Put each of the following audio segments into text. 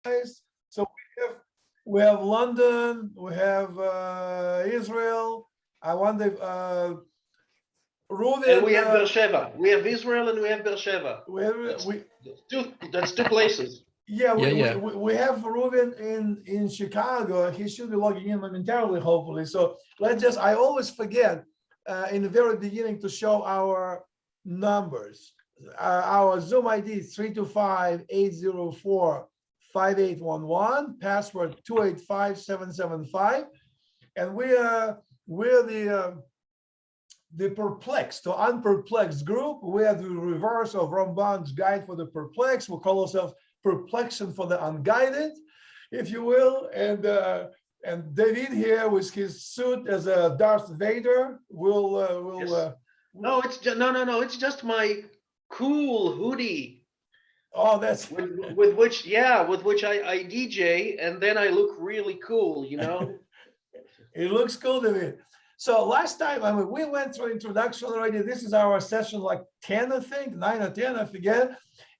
So we have London, we have Israel. I wonder Reuven, and we have Beersheba. We have Israel and we have Beersheba. That's two places. Yeah, we have Reuven in Chicago. He should be logging in momentarily, hopefully. So I always forget in the very beginning to show our numbers. Our Zoom ID is 325-804-5811, password 285775. And we're the perplexed or unperplexed group. We are the reverse of Ramban's guide for the perplexed. We call ourselves perplexion for the unguided, if you will. And David here with his suit as a Darth Vader will yes. No, it's just no. It's just my cool hoodie. Oh, that's with which I DJ, and then I look really cool, you know. It looks cool to me. So last time, I mean, we went through introduction already. This is our session like 10, I think, 9 or 10, I forget.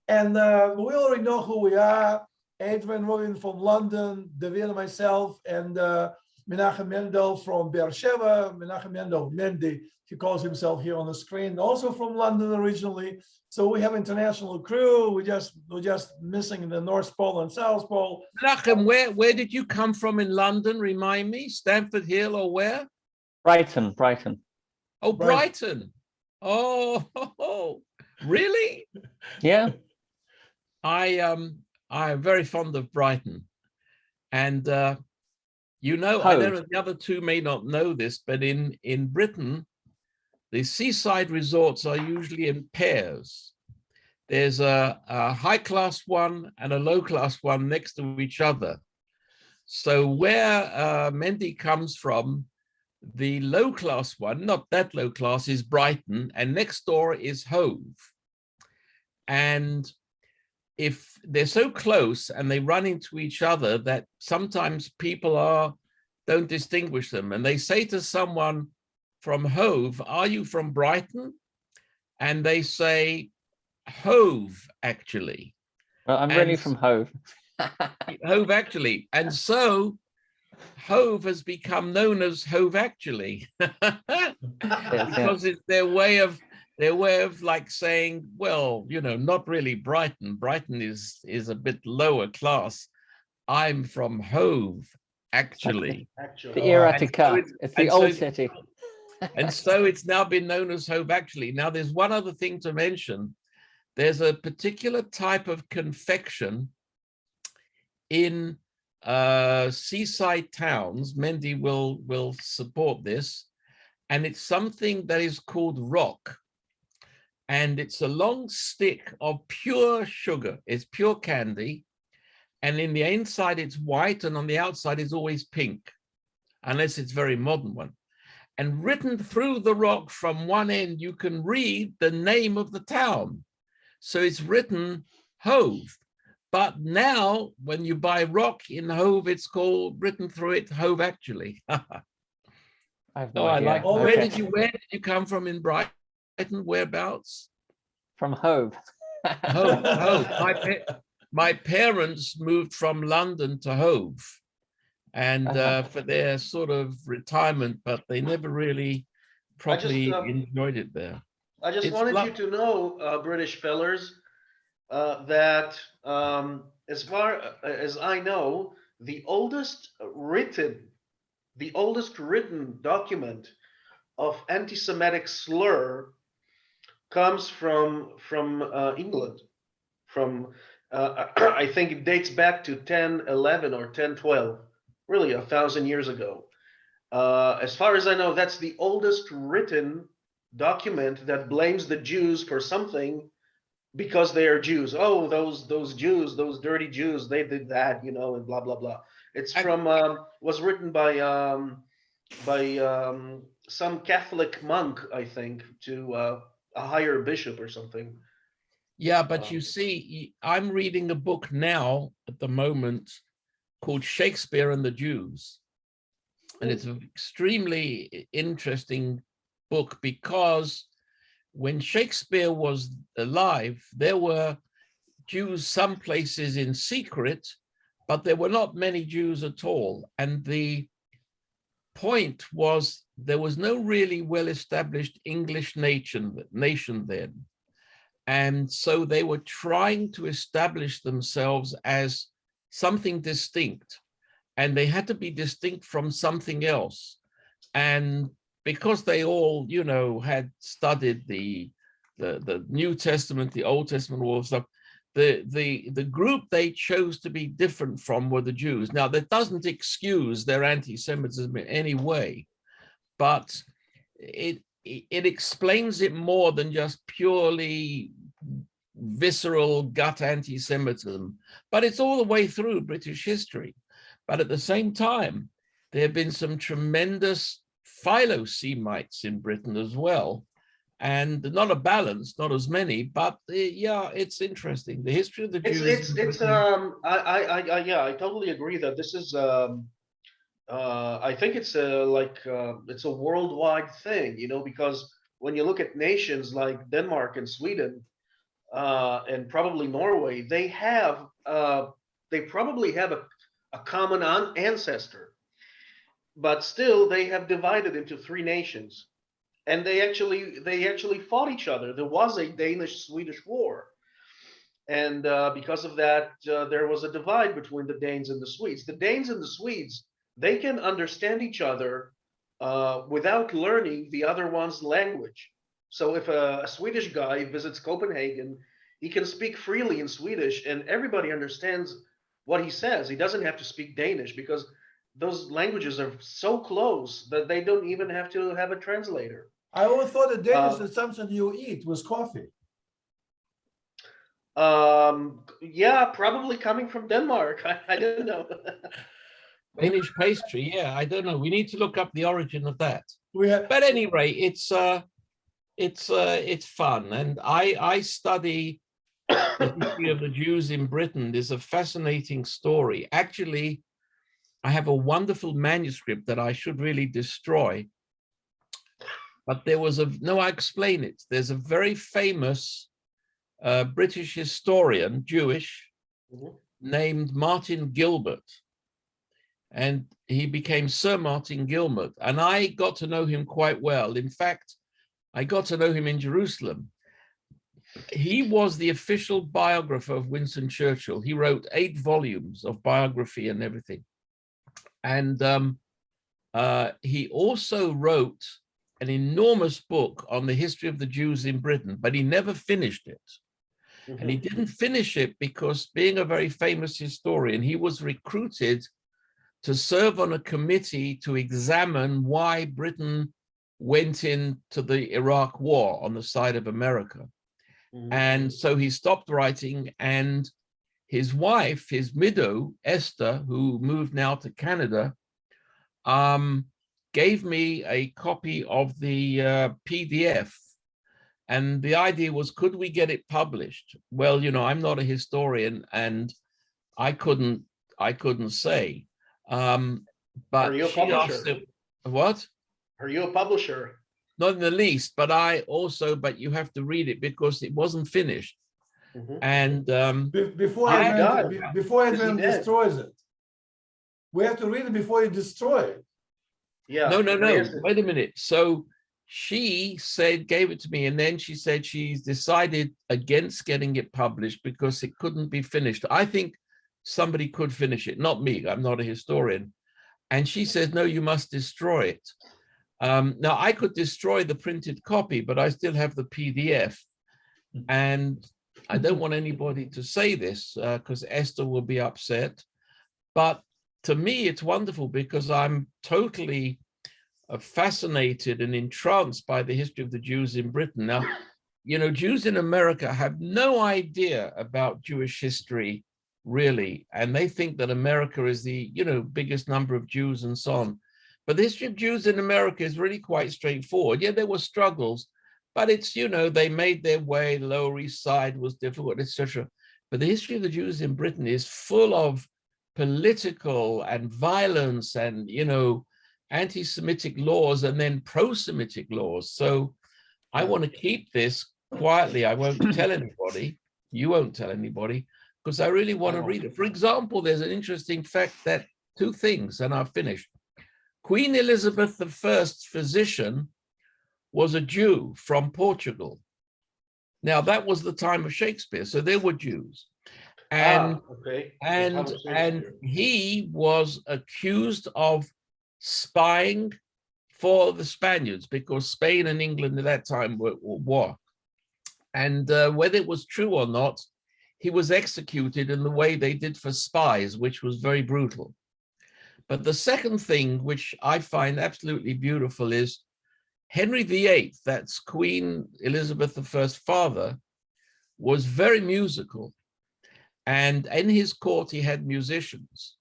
And we already know who we are. Adrian Rubin from London, David and myself, and Menachem Mendel from Beersheba. Menachem Mendel, Mendy, he calls himself here on the screen, also from London originally. So we have international crew. We're just missing the North Pole and South Pole. Menachem, where did you come from in London? Remind me, Stamford Hill or where? Brighton. Oh, Brighton. Oh, really? Yeah. I'm very fond of Brighton, and you know, Hove. I don't know, the other two may not know this, but in Britain, the seaside resorts are usually in pairs. There's a high-class one and a low-class one next to each other. So where Mendy comes from, the low-class one, not that low class, is Brighton, and next door is Hove. And if they're so close and they run into each other that sometimes people don't distinguish them, and they say to someone from Hove, "Are you from Brighton?" And they say, "Hove, actually." Well, I'm really from Hove. Hove, actually. And so Hove has become known as Hove, actually, because it's their way of like saying, well, you know, not really Brighton. Brighton is a bit lower class. I'm from Hove, actually. The Iratica. It's the old city. And so it's now been known as Hove, actually. Now, there's one other thing to mention. There's a particular type of confection in seaside towns. Mendy will support this, and it's something that is called rock, and it's a long stick of pure sugar. It's pure candy, and in the inside it's white, and on the outside is always pink, unless it's very modern one. And written through the rock from one end, you can read the name of the town. So it's written Hove. But now, when you buy rock in Hove, it's written through it Hove, actually. I have no idea. Where did you come from in Brighton? Whereabouts? From Hove. Hove. My parents moved from London to Hove, and for their sort of retirement, but they never really properly enjoyed it there. I just wanted you to know, British fellers, that as far as I know, the oldest written document of anti-Semitic slur comes from England. I think it dates back to 1011 or 1012, really 1,000 years ago. As far as I know, that's the oldest written document that blames the Jews for something because they are Jews. Oh, those Jews, those dirty Jews, they did that, you know, and blah blah blah. It's was written by some Catholic monk, I think, to a higher bishop or something. Yeah, but you see, I'm reading a book now at the moment called Shakespeare and the Jews, and it's an extremely interesting book because when Shakespeare was alive, there were Jews some places in secret, but there were not many Jews at all. And the point was there was no really well-established English nation then. And so they were trying to establish themselves as something distinct, and they had to be distinct from something else. And because they all, you know, had studied the New Testament, the Old Testament, all stuff, the group they chose to be different from were the Jews. Now, that doesn't excuse their anti-Semitism in any way, but it explains it more than just purely visceral gut anti-Semitism. But it's all the way through British history. But at the same time, there have been some tremendous Philo-Semites in Britain as well. And not a balance, not as many, but yeah, it's interesting. The history of the Jews. I totally agree that this is I think it's it's a worldwide thing, you know, because when you look at nations like Denmark and Sweden and probably Norway, they probably have a common ancestor, but still they have divided into three nations. And they actually fought each other. There was a Danish-Swedish war. And because of that, there was a divide between the Danes and the Swedes. The Danes and the Swedes, they can understand each other without learning the other one's language. So if a Swedish guy visits Copenhagen, he can speak freely in Swedish and everybody understands what he says. He doesn't have to speak Danish because those languages are so close that they don't even have to have a translator. I always thought the Danish is something you eat was coffee. Yeah, probably coming from Denmark. I don't know. Danish pastry, yeah, I don't know. We need to look up the origin of that. But at any rate, it's fun, and I study the history of the Jews in Britain. There's a fascinating story. Actually, I have a wonderful manuscript that I should really destroy. But there was I explain it. There's a very famous British historian, Jewish, named Martin Gilbert. And he became Sir Martin Gilbert. And I got to know him quite well. In fact, I got to know him in Jerusalem. He was the official biographer of Winston Churchill. He wrote 8 volumes of biography and everything. And he also wrote an enormous book on the history of the Jews in Britain, but he never finished it. And he didn't finish it because, being a very famous historian, he was recruited to serve on a committee to examine why Britain went into the Iraq War on the side of America. And so he stopped writing, and his wife, his widow, Esther, who moved now to Canada, gave me a copy of the PDF. And the idea was, could we get it published? Well, you know, I'm not a historian and I couldn't say. But are you a publisher? What? Are you a publisher? Not in the least, but but you have to read it because it wasn't finished. And before Edwin destroys it, we have to read it before you destroy it. Yeah. No. Wait a minute. So she gave it to me, and then she said she's decided against getting it published because it couldn't be finished. I think somebody could finish it, not me. I'm not a historian. And she said, no, you must destroy it. Now, I could destroy the printed copy, but I still have the PDF. And I don't want anybody to say this because Esther will be upset. But to me, it's wonderful because I'm totally fascinated and entranced by the history of the Jews in Britain. Now, you know, Jews in America have no idea about Jewish history, really. And they think that America is the, you know, biggest number of Jews and so on. But the history of Jews in America is really quite straightforward. Yeah, there were struggles, but it's, you know, they made their way. The Lower East Side was difficult, etc. But the history of the Jews in Britain is full of political and violence and, you know, anti-Semitic laws and then pro-Semitic laws. So I want to keep this quietly. I won't tell anybody. You won't tell anybody. because I really want to read it. For example, there's an interesting fact that two things, and I'll finish. Queen Elizabeth I's physician was a Jew from Portugal. Now, that was the time of Shakespeare, so there were Jews. And, and he was accused of spying for the Spaniards, because Spain and England at that time were at war. And whether it was true or not, he was executed in the way they did for spies, which was very brutal. But the second thing, which I find absolutely beautiful, is Henry VIII, that's Queen Elizabeth I's father, was very musical. And in his court, he had musicians,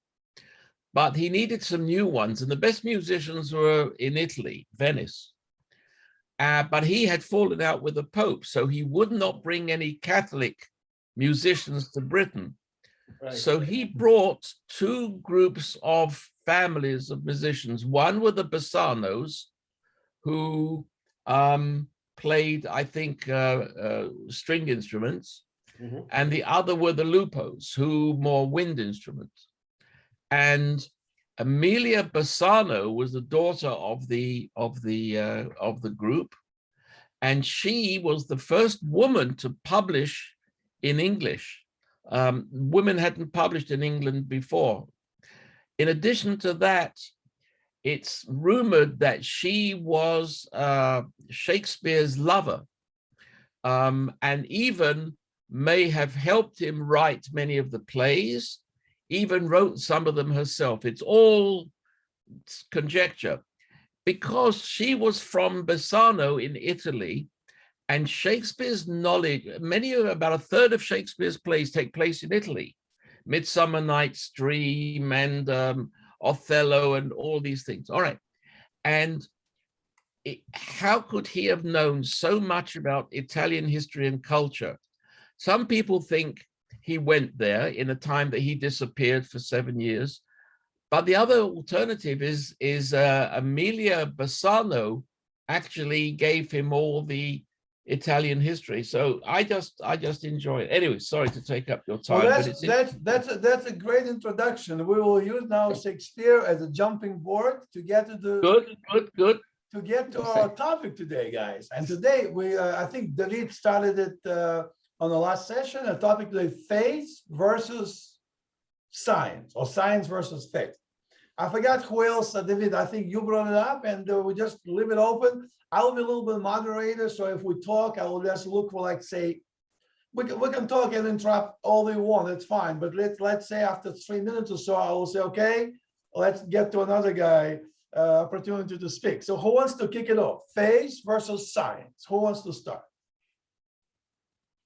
but he needed some new ones. And the best musicians were in Italy, Venice. But he had fallen out with the Pope, so he would not bring any Catholic musicians to Britain. Right. So he brought two groups of families of musicians. One were the Bassanos, who played, I think, string instruments, and the other were the Lupos, who more wind instruments. And Amelia Bassano was the daughter of the group, and she was the first woman to publish in English. Women hadn't published in England before. In addition to that, it's rumored that she was Shakespeare's lover, and even may have helped him write many of the plays, even wrote some of them herself. It's all conjecture. Because she was from Bassano in Italy, and Shakespeare's knowledge, about a third of Shakespeare's plays take place in Italy. Midsummer Night's Dream and Othello and all these things. All right. And how could he have known so much about Italian history and culture? Some people think he went there in a time that he disappeared for 7 years. But the other alternative is Amelia Bassano actually gave him all the Italian history. So I just enjoy it. Anyway, sorry to take up your time. Well, but that's a great introduction. We will use now Shakespeare as a jumping board to get to the good. To get to our topic today, guys. And today we I think David started it on the last session. A topic today: faith versus science, or science versus faith. I forgot who else, David. I think you brought it up, and we just leave it open. I'll be a little bit moderator, so if we talk, I will just look for, like, say, we can talk and interrupt all we want. It's fine. But let's say after 3 minutes or so, I will say, okay, let's get to another guy opportunity to speak. So who wants to kick it off? Faith versus science. Who wants to start?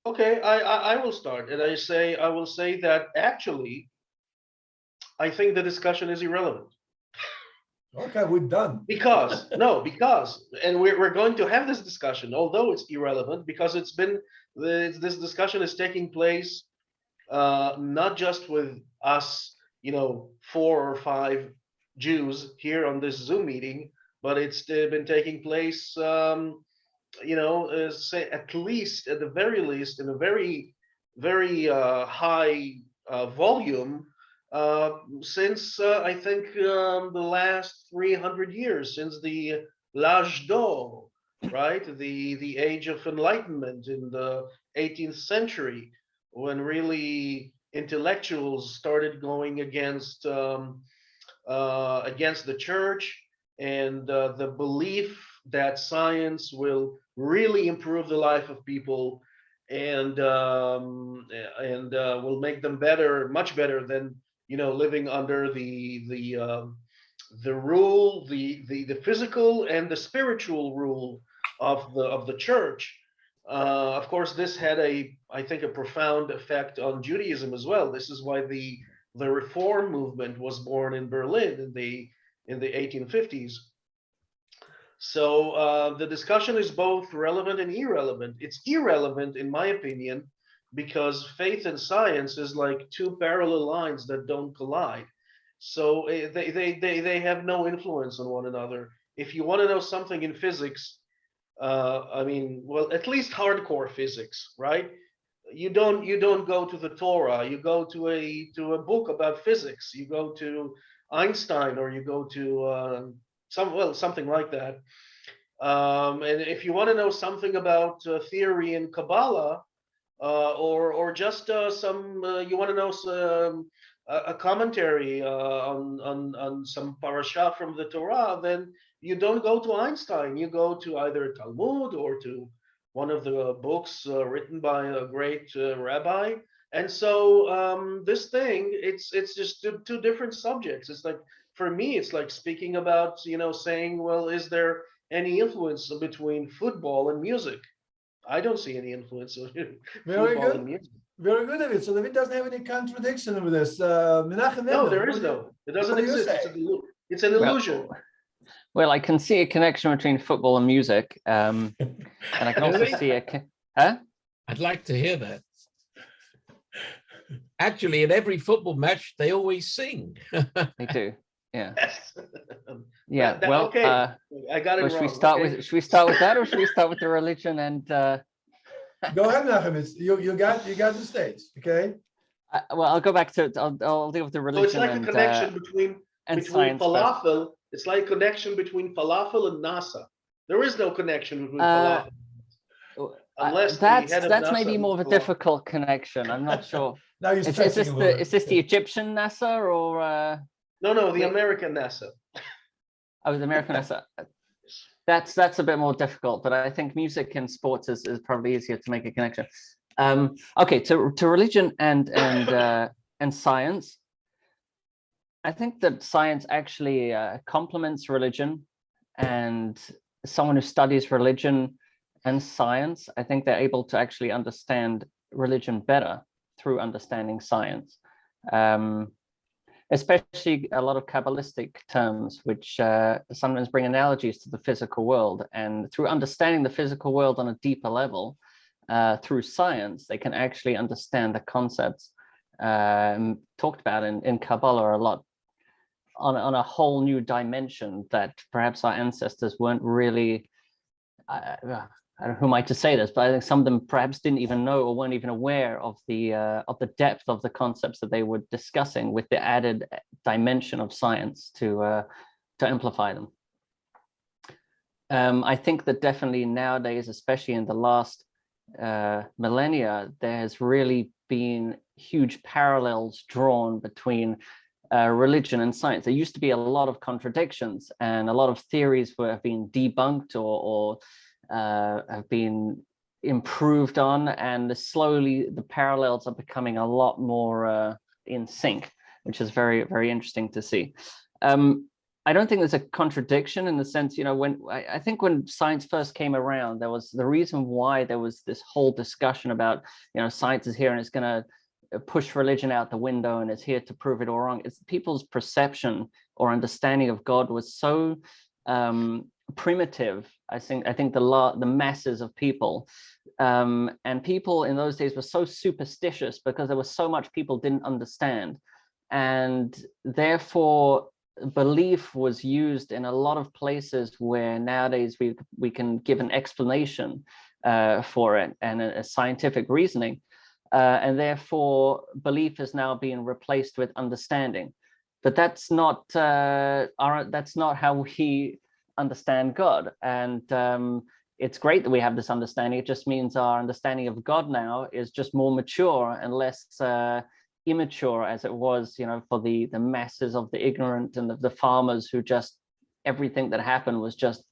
Okay, I will start, and I will say that actually, I think the discussion is irrelevant. Okay, we're done. Because, and we're going to have this discussion, although it's irrelevant, because this discussion is taking place not just with us, 4 or 5 Jews here on this Zoom meeting, but it's been taking place, say at the very least, in a very, very high volume since I think the last 300 years, since the L'Âge d'Or, right? The Age of Enlightenment in the 18th century, when really intellectuals started going against the church, and the belief that science will really improve the life of people and will make them better, much better than living under the rule, the physical and the spiritual rule of the church. Of course, this had I think a profound effect on Judaism as well. This is why the Reform movement was born in Berlin in the 1850s. So the discussion is both relevant and irrelevant. It's irrelevant, in my opinion, because faith and science is like two parallel lines that don't collide. So they have no influence on one another. If you want to know something in physics, at least hardcore physics, right? you don't go to the Torah. You go to a book about physics. You go to Einstein, or you go to something like that. And if you want to know something about theory in Kabbalah, or just you want to know some a commentary on some parasha from the Torah, then you don't go to Einstein. You go to either Talmud or to one of the books written by a great rabbi. And so this thing, it's just two different subjects. It's like, for me, it's like speaking about, saying, well, is there any influence between football and music? I don't see any influence of Very football and good. music. Very good, David. So David doesn't have any contradiction with this. Menachem No, Mendel, there what is do you- no. It doesn't what do you exist. say? It's an illusion. Well, I can see a connection between football and music, and I can also Really? see huh? I'd like to hear that. Actually, at every football match, they always sing. They do. Yeah. Yes. Yeah. Well, okay. I got it Well, wrong. should we start with that, or should we start with the religion and? Go ahead, Menachem. You got the stage. Okay. Well, I'll go back to I'll deal with the So religion it's like a connection and between science first. falafel. It's like a connection between falafel and NASA. There is no connection between Uh, falafel. Unless the that's head of that's NASA maybe more of a eats falafel. difficult connection. I'm not sure. Now you're Is stretching this a little bit. is this the Egyptian NASA or No, the Wait. American NASA. the American NASA? That's a bit more difficult, but I think music and sports is probably easier to make a connection. Okay, to religion and science. I think that science actually complements religion, and someone who studies religion and science, I think they're able to actually understand religion better through understanding science. Especially a lot of Kabbalistic terms, which sometimes bring analogies to the physical world. And through understanding the physical world on a deeper level, through science, they can actually understand the concepts talked about in Kabbalah a lot on a whole new dimension that perhaps our ancestors weren't really, I don't know who am I to say this, but I think some of them perhaps didn't even know or weren't even aware of the depth of the concepts that they were discussing, with the added dimension of science to amplify them. I think that definitely nowadays, especially in the last millennia, there has really been huge parallels drawn between religion and science. There used to be a lot of contradictions, and a lot of theories have been debunked or have been improved on, and slowly the parallels are becoming a lot more in sync, which is very, very interesting to see. I don't think there's a contradiction in the sense, when I think when science first came around, there was the reason why there was this whole discussion about, science is here and it's going to push religion out the window and it's here to prove it all wrong. It's people's perception or understanding of God was so primitive. I think the masses of people and people in those days were so superstitious because there was so much people didn't understand, and therefore belief was used in a lot of places where nowadays we can give an explanation for it and a scientific reasoning, and therefore belief is now being replaced with understanding. But that's not how we understand God. And it's great that we have this understanding. It just means our understanding of God now is just more mature and less immature as it was, for the masses of the ignorant and the farmers who just everything that happened was just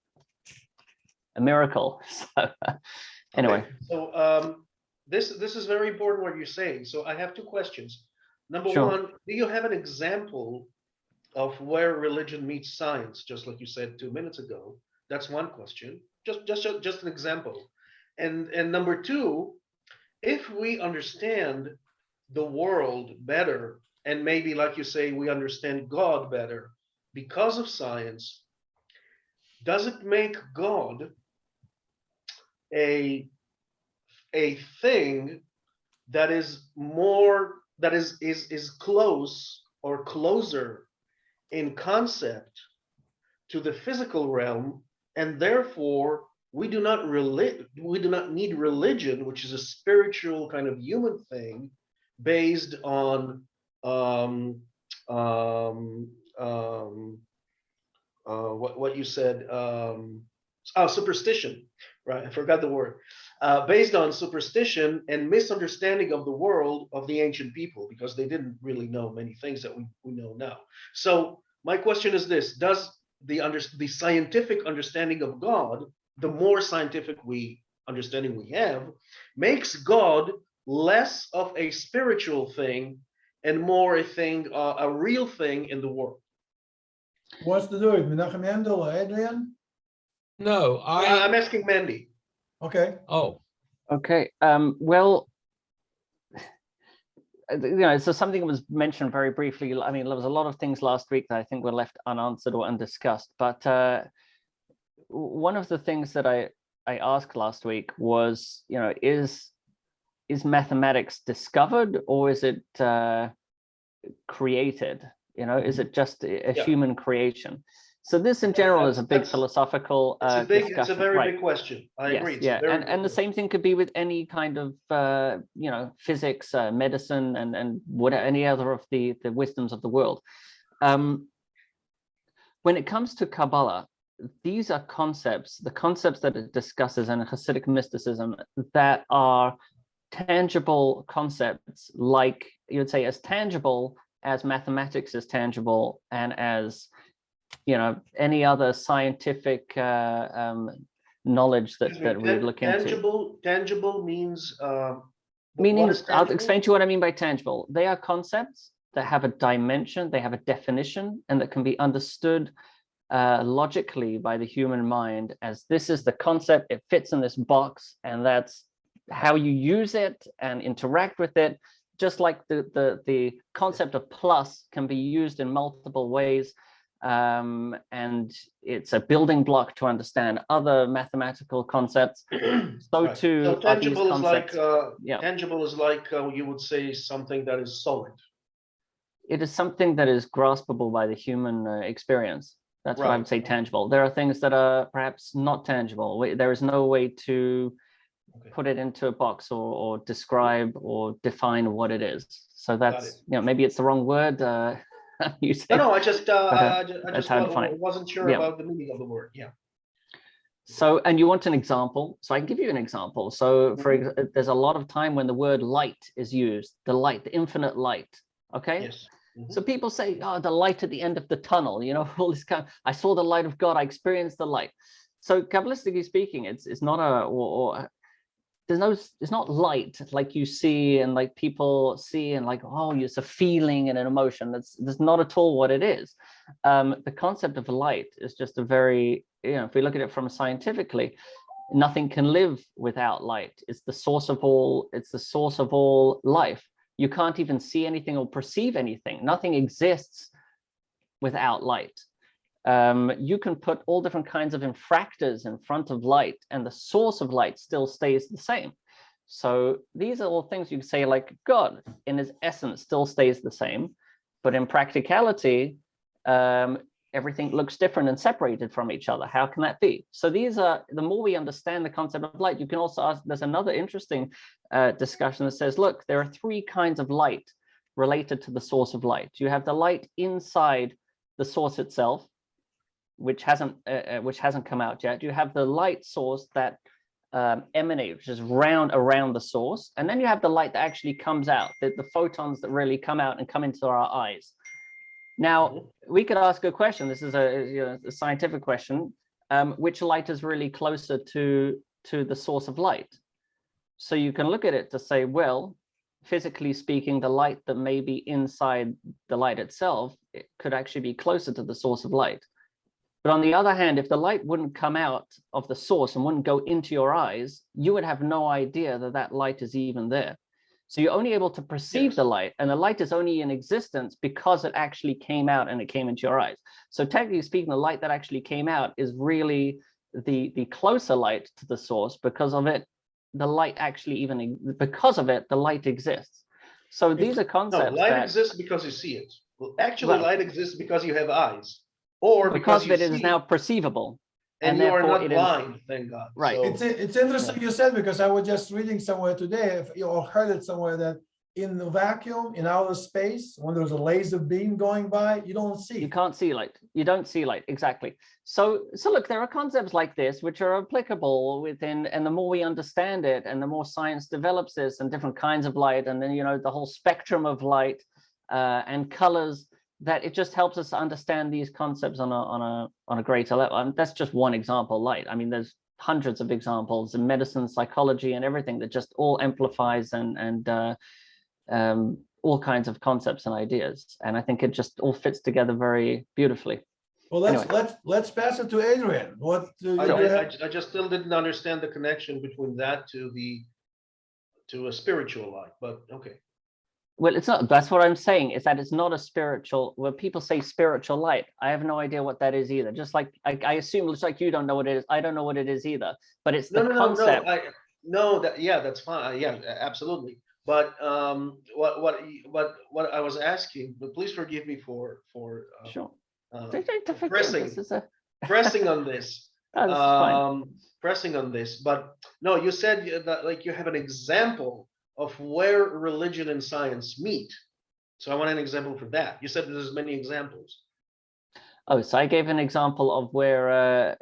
a miracle. So anyway. Okay. So this is very important what you're saying. So I have two questions. Number Sure. one, do you have an example of where religion meets science, just like you said 2 minutes ago? That's one question. Just an example. And number two, if we understand the world better, and maybe like you say, we understand God better because of science, does it make God a thing that is more, that is close or closer in concept to the physical realm, and therefore we do not need religion, which is a spiritual kind of human thing based on what you said, superstition, right? I forgot the word. Based on superstition and misunderstanding of the world of the ancient people, because they didn't really know many things that we know now. So my question is this: does the scientific understanding of God, the more scientific understanding we have, makes God less of a spiritual thing and more a thing, a real thing in the world? Who wants to do it? Menachem Mendel or Adrian? No, I'm asking Mandy. Okay. oh, Okay. Well, so something that was mentioned very briefly. I mean, there was a lot of things last week that I think were left unanswered or undiscussed. But one of the things that I asked last week was, is mathematics discovered or is it created? Is it just a human creation? So this in general is a big philosophical discussion. It's a very big question. I agree. Yeah, and the same thing could be with any kind of physics, medicine, and whatever, any other of the wisdoms of the world. When it comes to Kabbalah, these are concepts, the concepts that it discusses in Hasidic mysticism that are tangible concepts, like you would say, as tangible as mathematics is tangible, and as any other scientific knowledge that we would look into. Tangible means meaning, I'll explain to you what I mean by tangible. They are concepts that have a dimension, they have a definition, and that can be understood logically by the human mind as this is the concept, it fits in this box, and that's how you use it and interact with it. Just like the concept of plus can be used in multiple ways, and it's a building block to understand other mathematical concepts. So right. Too, so tangible is like tangible is like you would say something that is solid. It is something that is graspable by the human experience. That's right. What I would say tangible. There are things that are perhaps not tangible. There is no way to put it into a box or describe or define what it is. So that's, maybe it's the wrong word. You say, no, I just wasn't sure about the meaning of the word. Yeah. So, and you want an example? So I can give you an example. So there's a lot of time when the word light is used, the light, the infinite light. Okay. Yes. So people say, oh, the light at the end of the tunnel, all this kind of, I saw the light of God, I experienced the light. So Kabbalistically speaking, it's not it's not light like you see and like people see and like, oh, it's a feeling and an emotion. That's not at all what it is. The concept of light is just a very, if we look at it from scientifically, nothing can live without light. It's the source of all life. You can't even see anything or perceive anything. Nothing exists without light. You can put all different kinds of infractors in front of light and the source of light still stays the same. So these are all things you can say, like God in his essence still stays the same, but in practicality, everything looks different and separated from each other. How can that be? So these are, the more we understand the concept of light, you can also ask, there's another interesting discussion that says, look, there are three kinds of light related to the source of light. You have the light inside the source itself, which hasn't come out yet. You have the light source that emanates, which is around the source, and then you have the light that actually comes out, the photons that really come out and come into our eyes. Now we could ask a question. This is a scientific question: which light is really closer to the source of light? So you can look at it to say, well, physically speaking, the light that may be inside the light itself, it could actually be closer to the source of light. But on the other hand, if the light wouldn't come out of the source and wouldn't go into your eyes, you would have no idea that light is even there. So you're only able to perceive the light, and the light is only in existence because it actually came out and it came into your eyes. So technically speaking, the light that actually came out is really the closer light to the source. Because of it, the light exists. So these are concepts. No, light exists because you see it. Well, actually, light exists because you have eyes. Or because it is now perceivable. And you are therefore not it is blind, thank God. right. So, It's interesting you said, because I was just reading somewhere today, if you all heard it somewhere, that in the vacuum, in outer space, when there's a laser beam going by, you don't see. You can't see light. You don't see light, exactly. So look, there are concepts like this which are applicable within, and the more we understand it, and the more science develops this, and different kinds of light, and then the whole spectrum of light and colors, that it just helps us understand these concepts on a greater level. And that's just one example, light. I mean, there's hundreds of examples in medicine, psychology, and everything that just all amplifies and all kinds of concepts and ideas. And I think it just all fits together very beautifully. Well, let's pass it to Adrian. What do you have? I just still didn't understand the connection between that to a spiritual light, but okay. Well, it's not, that's what I'm saying, is that it's not a spiritual, when people say spiritual light, I have no idea what that is either. Just like, I assume, just like you don't know what it is, I don't know what it is either, but it's the concept. That's fine. Yeah, absolutely. But what I was asking, but please forgive me for Sure. pressing on this. Pressing on this, but no, you said that like you have an example of where religion and science meet. So I want an example for that. You said there's many examples. Oh, so I gave an example of where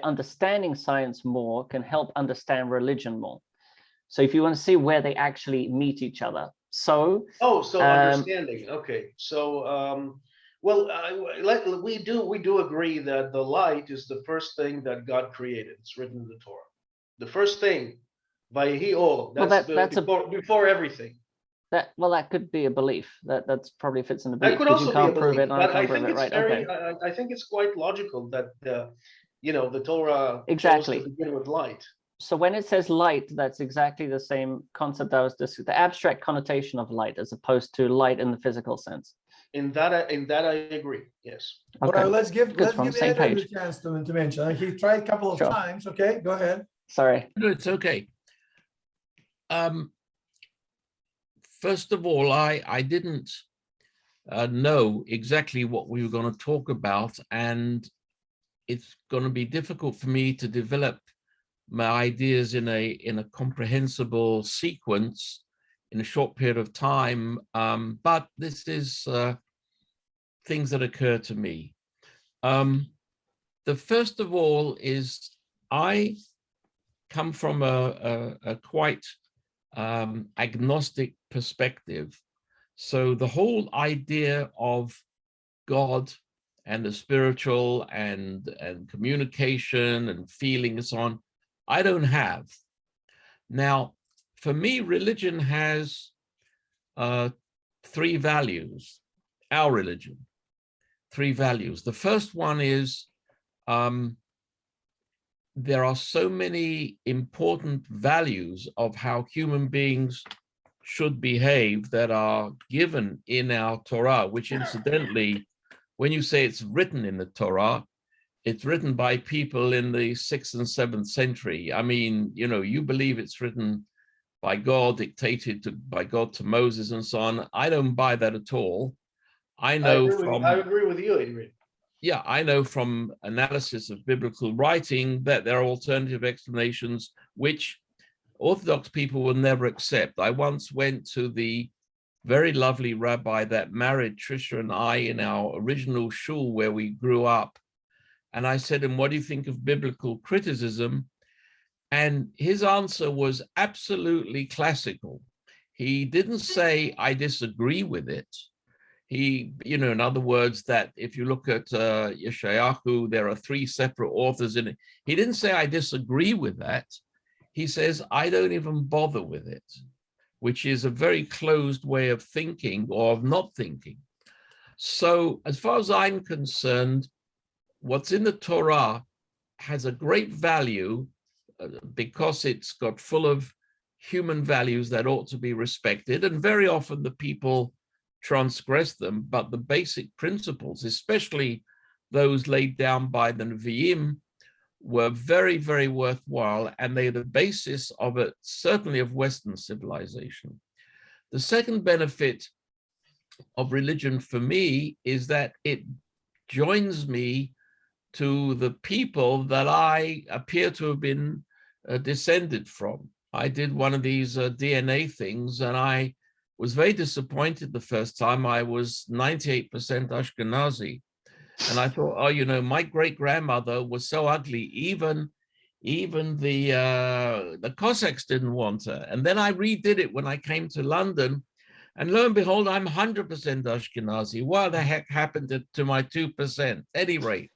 understanding science more can help understand religion more. So if you want to see where they actually meet each other. So understanding. Okay. So well, we do agree that the light is the first thing that God created. It's written in the Torah. The first thing, Vayehi Or. That's before everything. That could be a belief. That's probably fits in the belief. That could also you can't be a prove belief, it, but I think it's right? very. Okay. I think it's quite logical that the Torah exactly chose to begin with light. So when it says light, that's exactly the same concept that was discussed, the abstract connotation of light, as opposed to light in the physical sense. In that I agree. Yes. Okay. All right, let's give Adrian page. the chance to mention. He tried a couple of times. Okay, go ahead. Sorry. No, it's okay. First of all, I didn't know exactly what we were going to talk about, and it's going to be difficult for me to develop my ideas in a comprehensible sequence in a short period of time. But this is things that occur to me. The first of all is I come from a quite agnostic perspective. So the whole idea of God and the spiritual and communication and feeling and so on, I don't have. Now, for me, religion has three values, our religion, three values. The first one is there are so many important values of how human beings should behave that are given in our Torah, which incidentally, when you say it's written in the Torah, it's written by people in the 6th and 7th century. I mean, you believe it's written by God, dictated by God to Moses and so on. I don't buy that at all. I agree with you, Adrian. Yeah, I know from analysis of biblical writing that there are alternative explanations which Orthodox people will never accept. I once went to the very lovely rabbi that married Trisha and I in our original shul where we grew up. And I said to him, what do you think of biblical criticism? And his answer was absolutely classical. He didn't say, I disagree with it. He, in other words, that if you look at Yeshayahu, there are 3 separate authors in it. He didn't say, I disagree with that. He says, I don't even bother with it, which is a very closed way of thinking or of not thinking. So as far as I'm concerned, what's in the Torah has a great value because it's got full of human values that ought to be respected. And very often the people transgress them, but the basic principles, especially those laid down by the Nevi'im, were very, very worthwhile, and they're the basis of it, certainly of Western civilization. The second benefit of religion for me is that it joins me to the people that I appear to have been descended from. I did one of these DNA things, and I was very disappointed the first time. I was 98% Ashkenazi. And I thought, oh, you know, my great-grandmother was so ugly, even the Cossacks didn't want her. And then I redid it when I came to London, and lo and behold, I'm 100% Ashkenazi. What the heck happened to my 2%? At any rate.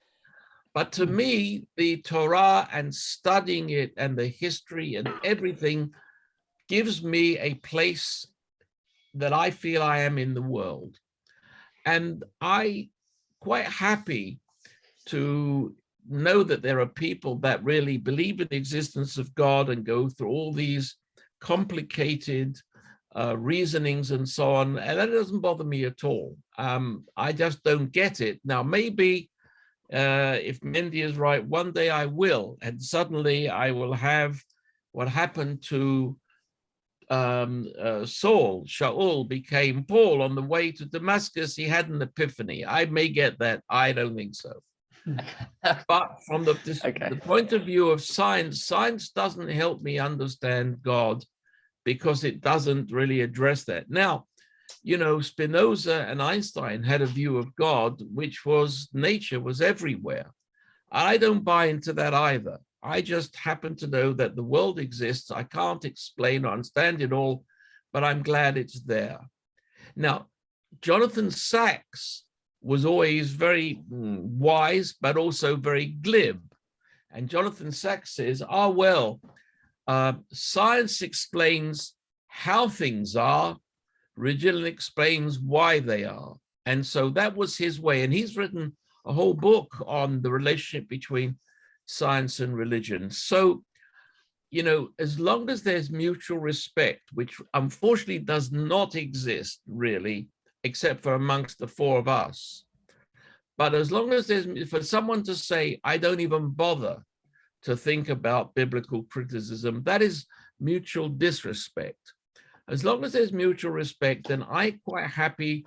But to me, the Torah and studying it and the history and everything gives me a place that I feel I am in the world. And I quite happy to know that there are people that really believe in the existence of God and go through all these complicated reasonings and so on. And that doesn't bother me at all. I just don't get it. Now, maybe if Mendy is right, one day I will, and suddenly I will have what happened to Saul. Shaul became Paul on the way to Damascus. He had an epiphany. I may get that. I don't think so. But from the point of view of science, science doesn't help me understand God because it doesn't really address that. Now, you know, Spinoza and Einstein had a view of God, which was nature was everywhere. I don't buy into that either. I just happen to know that the world exists. I can't explain or understand it all, but I'm glad it's there. Now, Jonathan Sacks was always very wise, but also very glib. And Jonathan Sacks says, science explains how things are, religion explains why they are. And so that was his way. And he's written a whole book on the relationship between science and religion. So, you know, as long as there's mutual respect, which unfortunately does not exist really, except for amongst the four of us. But as long as there's, for someone to say, I don't even bother to think about biblical criticism, that is mutual disrespect. As long as there's mutual respect, then I'm quite happy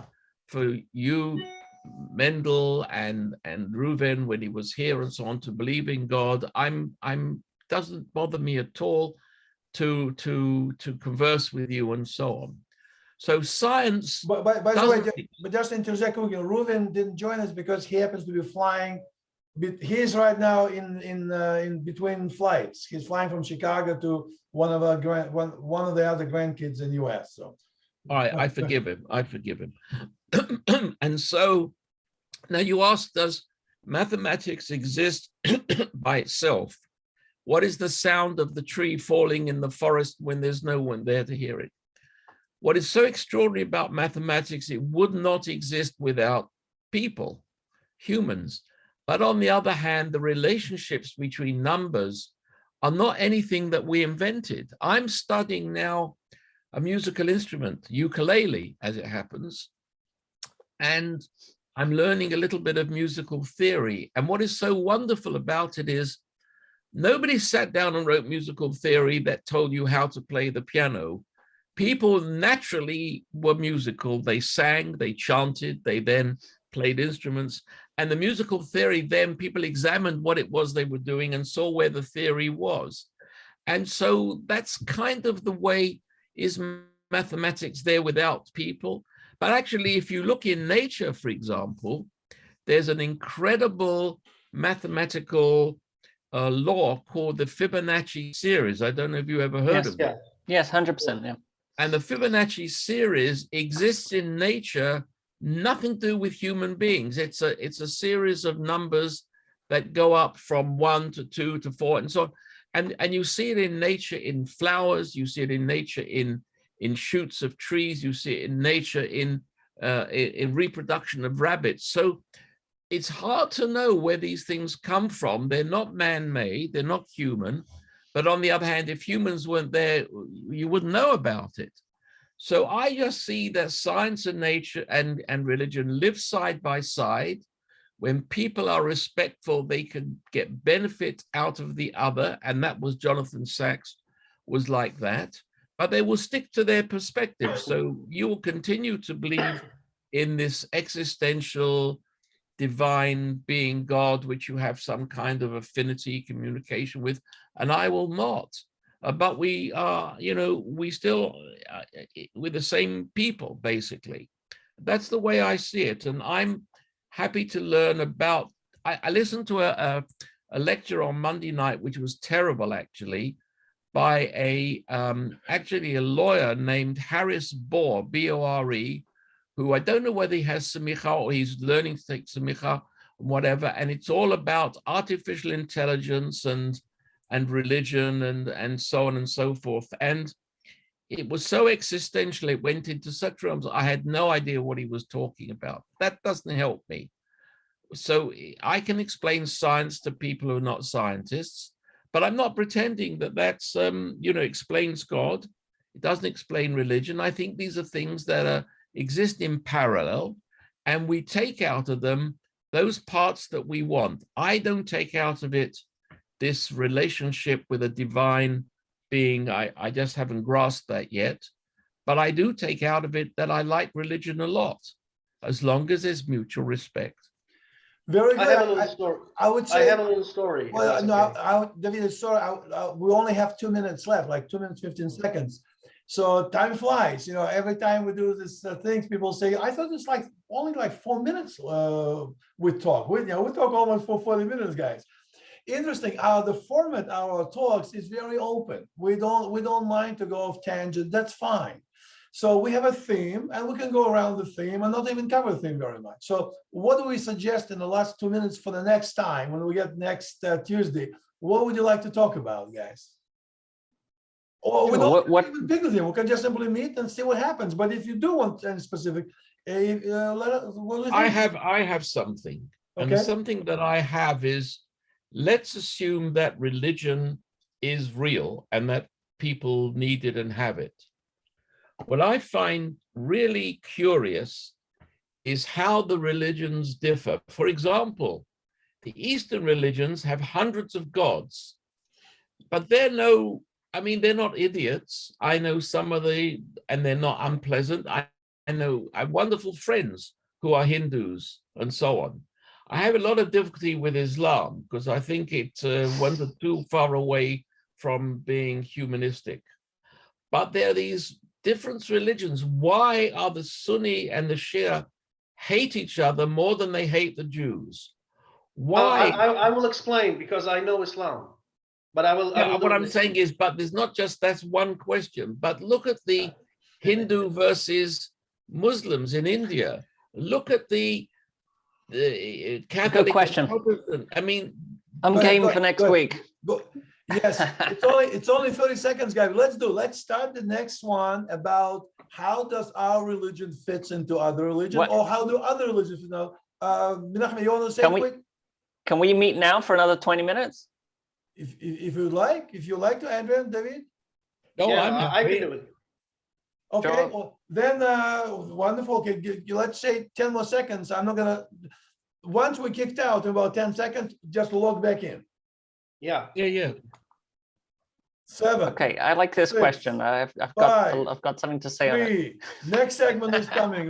for you, Mendel and Reuven, when he was here and so on, to believe in God. Doesn't bother me at all to converse with you and so on. So science. By the way, but just interject, Reuven didn't join us because he happens to be flying. He's right now in between flights. He's flying from Chicago to one of the other grandkids in the U.S. So, all right, I forgive him. I forgive him. And so now you asked, does mathematics exist by itself? What is the sound of the tree falling in the forest when there's no one there to hear it? What is so extraordinary about mathematics, it would not exist without people, humans. But on the other hand, the relationships between numbers are not anything that we invented. I'm studying now a musical instrument, ukulele, as it happens, and I'm learning a little bit of musical theory. And what is so wonderful about it is nobody sat down and wrote musical theory that told you how to play the piano. People naturally were musical. They sang, they chanted, they then played instruments. And the musical theory, then people examined what it was they were doing and saw where the theory was. And so that's kind of the way is mathematics there without people. But actually, if you look in nature, for example, there's an incredible mathematical law called the Fibonacci series. I don't know if you ever heard of it. Yes, 100%. Yeah. And the Fibonacci series exists in nature, nothing to do with human beings. It's a series of numbers that go up from 1 to 2 to 4 and so on. And you see it in nature in flowers, you see it in nature in shoots of trees, you see it in nature in reproduction of rabbits. So it's hard to know where these things come from. They're not man-made, they're not human. But on the other hand, if humans weren't there, you wouldn't know about it. So I just see that science and nature and religion live side by side. When people are respectful, they can get benefit out of the other. And that was Jonathan Sacks was like that. But they will stick to their perspective. So you will continue to believe in this existential divine being God, which you have some kind of affinity communication with, and I will not. But we are, we still with the same people, basically. That's the way I see it, and I'm happy to learn about. I listened to a lecture on Monday night, which was terrible, actually, by actually a lawyer named Harris Bohr, B-O-R-E, who I don't know whether he has semicha or he's learning to take semicha, whatever. And it's all about artificial intelligence and religion and so on and so forth. And it was so existential, it went into such realms, I had no idea what he was talking about. That doesn't help me. So I can explain science to people who are not scientists, but I'm not pretending that that's, explains God. It doesn't explain religion. I think these are things that exist in parallel, and we take out of them those parts that we want. I don't take out of it this relationship with a divine being. I just haven't grasped that yet, but I do take out of it that I like religion a lot, as long as there's mutual respect. Very good. I have a little story. I would say. I have a little story. Well, if no, that's okay. David, sorry, we only have 2 minutes left, like 2 minutes, 15 seconds. So time flies, every time we do this things, people say, I thought it's like only like 4 minutes we talk. We talk almost for 40 minutes, guys. Interesting. The format of our talks is very open. We don't mind to go off tangent. That's fine. So we have a theme, and we can go around the theme and not even cover the theme very much. So what do we suggest in the last 2 minutes for the next time when we get next Tuesday? What would you like to talk about, guys? Or we don't even pick the theme. We can just simply meet and see what happens. But if you do want any specific, let us. What do you think? I have something, and Okay. something that I have is, let's assume that religion is real and that people need it and have it. What I find really curious is how the religions differ. For example, the Eastern religions have hundreds of gods, but they're not idiots. I know some of and they're not unpleasant. I know I have wonderful friends who are Hindus and so on. I have a lot of difficulty with Islam because I think it wanders too far away from being humanistic. But there are these different religions. Why are the Sunni and the Shia hate each other more than they hate the Jews? Why? I will explain, because I know Islam, but I will. What I'm saying is, but there's not just, that's one question, but look at the Hindu versus Muslims in India. Look at the Catholic. Good question. I mean, I'm game for next week. Yes, it's only 30 seconds, guys. Let's start the next one about how does our religion fits into other religions, or how do other religions fit now? Menachem, you want to say quick? Can we meet now for another 20 minutes? If you like to, Andrea, David. No, yeah, I can do it. Okay, Sure. well, then wonderful. Okay, let's say 10 more seconds. I'm not gonna. Once we kicked out in about 10 seconds, just log back in. Yeah. 7. Okay, I like this 6, question. I've 5, got something to say on it. 3. Next segment is coming.